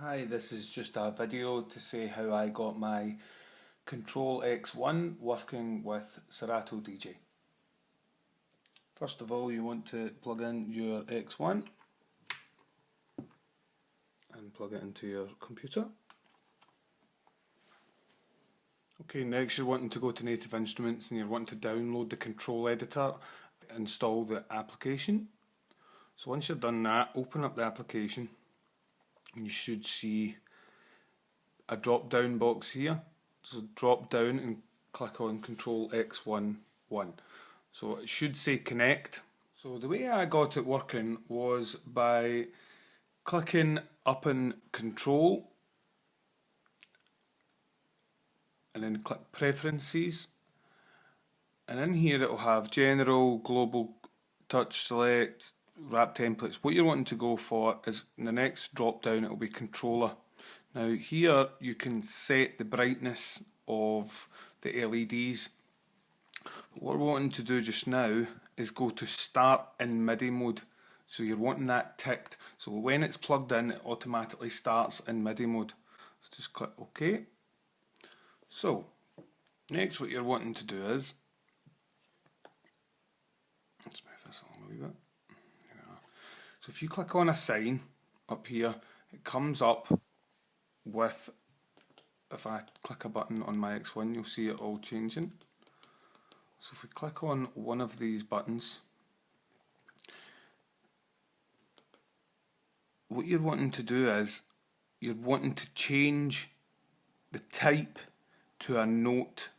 Hi, this is just a video to say how I got my Control X1 working with Serato DJ. First of all, you want to plug in your X1 and plug it into your computer. Okay, next you're wanting to go to Native Instruments and you're wanting to download the control editor, install the application. So once you've done that, open up the application and you should see a drop down box here. So drop down and click on Control X1 1. So it should say connect. So the way I got it working was by clicking up in Control and then click Preferences, and in here it will have General, Global, Touch Select, Wrap Templates. What you're wanting to go for is in the next drop down it will be Controller. Now here you can set the brightness of the LEDs. But what we're wanting to do just now is go to Start in MIDI mode. So you're wanting that ticked. So when it's plugged in, it automatically starts in MIDI mode. So just click OK. So next what you're wanting to do is, let's move this along a wee bit. So if you click on a sign up here, it comes up with, if I click a button on my X1, you'll see it all changing. So if we click on one of these buttons, what you're wanting to do is, you're wanting to change the type to a note,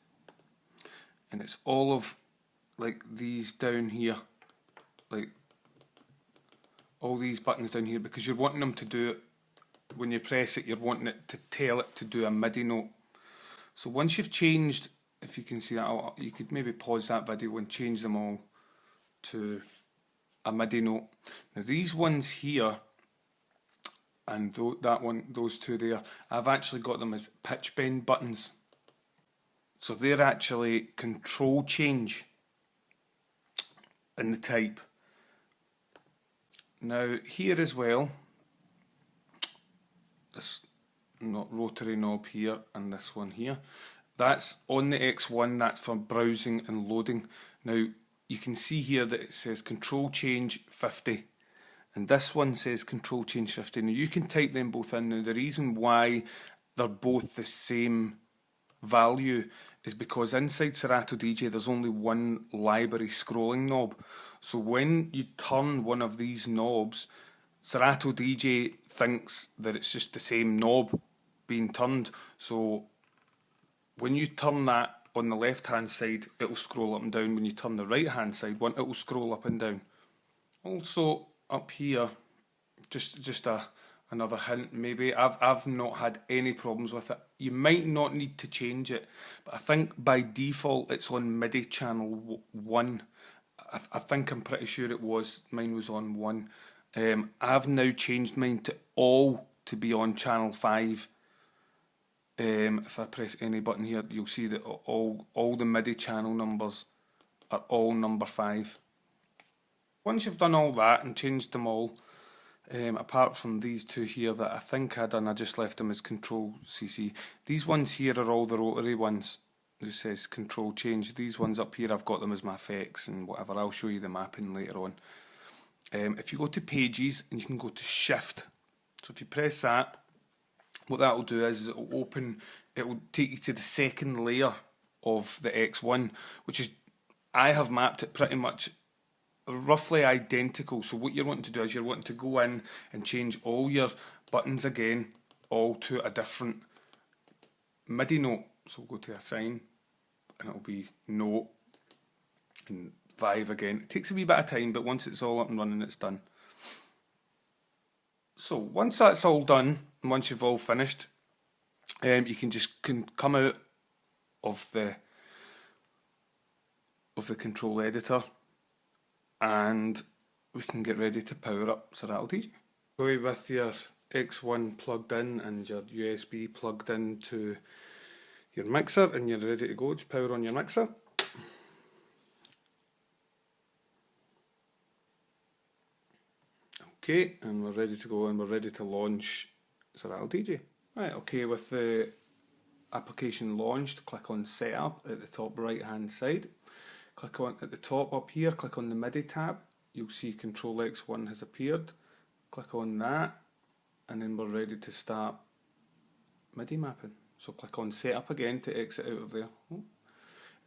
and it's all of like these down here, like all these buttons down here, because you're wanting them to do it, when you press it, you're wanting it to tell it to do a MIDI note. So once you've changed, if you can see that, you could maybe pause that video and change them all to a MIDI note. Now these ones here, and that one, those two there, I've actually got them as pitch bend buttons. So they're actually control change in the type. Now here as well, this rotary knob here and this one here, that's on the X1, that's for browsing and loading. Now you can see here that it says control change 50 and this one says control change 50. Now you can type them both in. Now the reason why they're both the same value is because inside Serato DJ there's only one library scrolling knob. So when you turn one of these knobs, Serato DJ thinks that it's just the same knob being turned. So when you turn that on the left hand side, it will scroll up and down. When you turn the right hand side one, it will scroll up and down. Also up here, just another hint maybe, I've not had any problems with it. You might not need to change it, but I think by default it's on MIDI channel 1. I think I'm pretty sure it was, mine was on 1. I've now changed mine to all to be on channel 5. If I press any button here, you'll see that all the MIDI channel numbers are all number 5. Once you've done all that and changed them all, apart from these two here that I think I just left them as Control CC. These ones here are all the rotary ones. It says Control Change. These ones up here, I've got them as my effects and whatever. I'll show you the mapping later on. If you go to Pages, and you can go to Shift. So if you press that, what that will do is it will open, it will take you to the second layer of the X1, which is, I have mapped it pretty much roughly identical. So what you're wanting to do is you're wanting to go in and change all your buttons again, all to a different MIDI note. So we'll go to Assign, and it'll be Note, and 5 again. It takes a wee bit of time, but once it's all up and running, it's done. So once that's all done, and once you've all finished, you can just come out of the control editor, and we can get ready to power up Serato DJ. Go with your X1 plugged in and your USB plugged into your mixer, and you're ready to go. Just power on your mixer. Okay, and we're ready to go, and we're ready to launch Serato DJ. Right, okay, with the application launched, click on Setup at the top right hand side. Click on at the top up here, click on the MIDI tab. You'll see Control X1 has appeared. Click on that, and then we're ready to start MIDI mapping. So click on Setup again to exit out of there.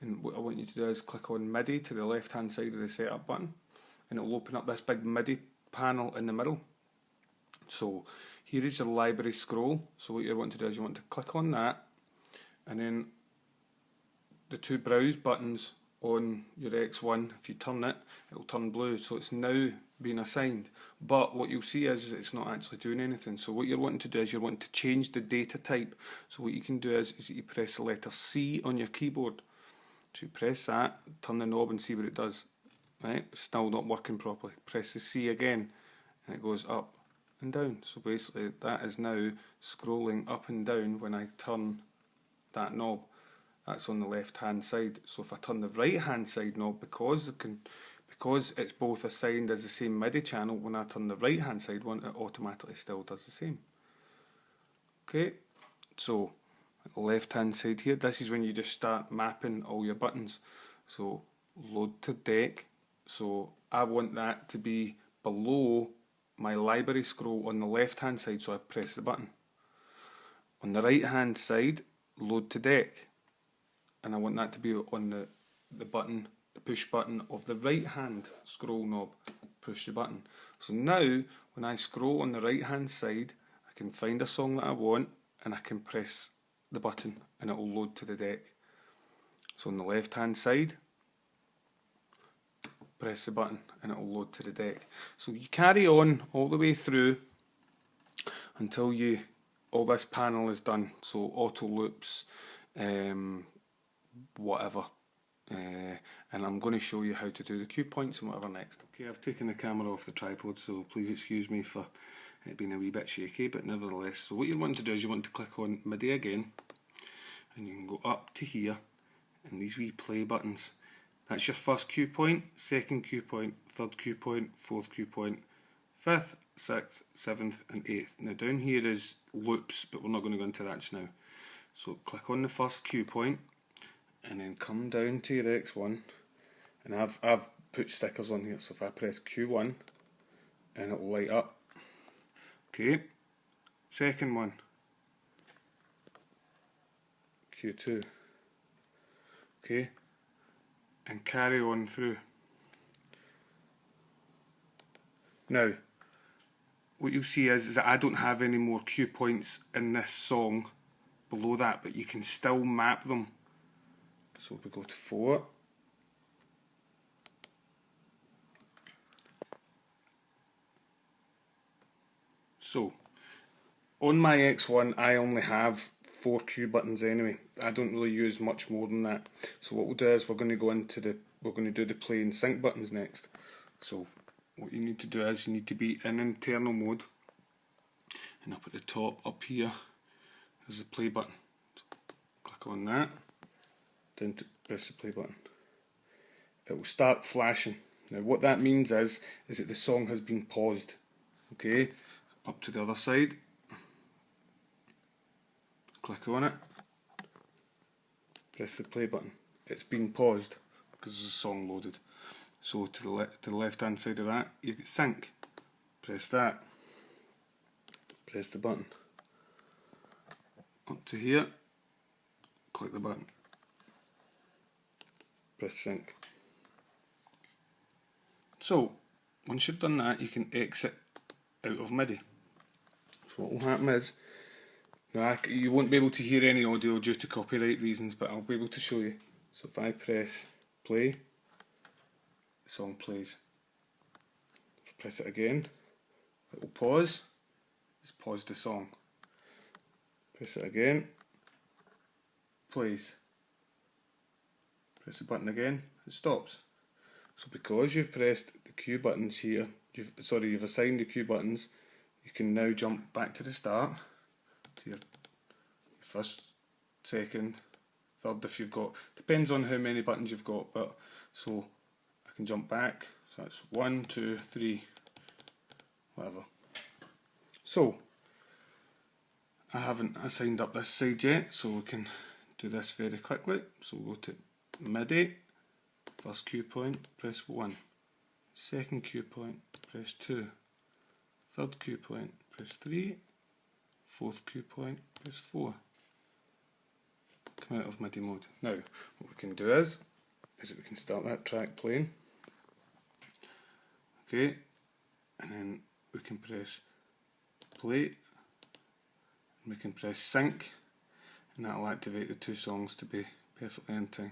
And what I want you to do is click on MIDI to the left hand side of the Setup button, and it will open up this big MIDI panel in the middle. So here is your library scroll. So what you want to do is you want to click on that, and then the two browse buttons on your X1, if you turn it, it'll turn blue. So it's now been assigned. But what you'll see is it's not actually doing anything. So what you're wanting to do is you're wanting to change the data type. So what you can do is you press the letter C on your keyboard. So you press that, turn the knob and see what it does. Right? It's still not working properly. Press the C again and it goes up and down. So basically that is now scrolling up and down when I turn that knob. That's on the left hand side. So if I turn the right hand side knob, because it's both assigned as the same MIDI channel, when I turn the right hand side one, it automatically still does the same. Okay, so the left hand side here, this is when you just start mapping all your buttons. So load to deck, so I want that to be below my library scroll on the left hand side, so I press the button. On the right hand side, load to deck, and I want that to be on the button, the push button of the right hand scroll knob. Push the button. So now when I scroll on the right hand side, I can find a song that I want and I can press the button and it will load to the deck. So on the left hand side, press the button and it will load to the deck. So you carry on all the way through until all this panel is done. So auto loops, whatever, and I'm going to show you how to do the cue points and whatever next. Okay, I've taken the camera off the tripod, so please excuse me for it being a wee bit shaky, but nevertheless. So what you want to do is you want to click on MIDI again, and you can go up to here, and these wee play buttons. That's your first cue point, second cue point, third cue point, fourth cue point, fifth, sixth, seventh and eighth. Now down here is loops, but we're not going to go into that just now. So click on the first cue point, and then come down to your X1, and I've put stickers on here, so if I press Q1 and it will light up. Okay, second one, Q2, okay, and carry on through. Now what you'll see is that I don't have any more cue points in this song below that, but you can still map them. So we go to 4, so on my X1 I only have 4 cue buttons anyway. I don't really use much more than that. So what we'll do is we're going to do the play and sync buttons next. So what you need to do is you need to be in internal mode, and up at the top up here is the play button. So click on that, then press the play button. It will start flashing. Now what that means is that the song has been paused. Okay, up to the other side, click on it, press the play button. It's been paused because the song loaded. So to the left hand side of that, you get sync. Press that, press the button. Up to here, click the button, press sync. So once you've done that, you can exit out of MIDI. So what will happen is, now you won't be able to hear any audio due to copyright reasons, but I'll be able to show you. So if I press play, the song plays. If I press it again, it will pause. It's paused the song. Press it again, plays. Press the button again, it stops. So because you've pressed the cue buttons here, you've assigned the cue buttons, you can now jump back to the start, to your first, second, third if you've got, depends on how many buttons you've got, but so I can jump back, so that's 1, 2, 3, whatever. So I haven't assigned up this side yet, so we can do this very quickly. So we'll go to MIDI, first cue point, press 1, second cue point, press 2, third cue point, press 3, fourth cue point, press 4. Come out of MIDI mode. Now, what we can do is we can start that track playing. Okay, and then we can press play, and we can press sync, and that will activate the two songs to be perfectly in time.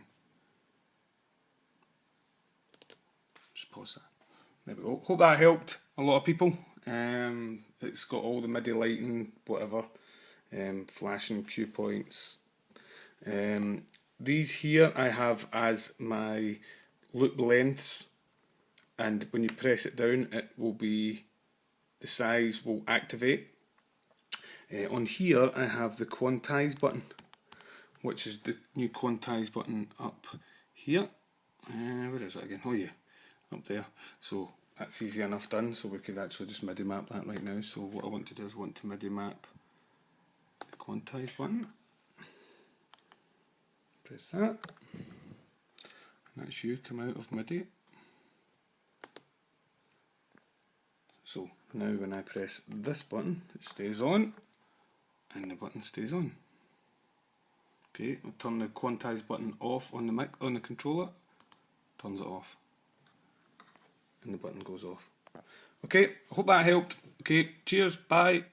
Just pause that. There we go. Hope that helped a lot of people. It's got all the MIDI lighting, whatever, flashing cue points. These here I have as my loop lengths, and when you press it down, it will be, the size will activate. On here I have the quantize button, which is the new quantize button up here. Where is it again? Oh yeah, up there. So that's easy enough done, so we could actually just MIDI map that right now. So what I want to do is want to MIDI map the quantize button. Press that, and that's you come out of MIDI. So now when I press this button, it stays on, and the button stays on. Okay, I'll turn the quantize button off on the mic, on the controller, turns it off, and the button goes off. Okay, I hope that helped. Okay, cheers, bye.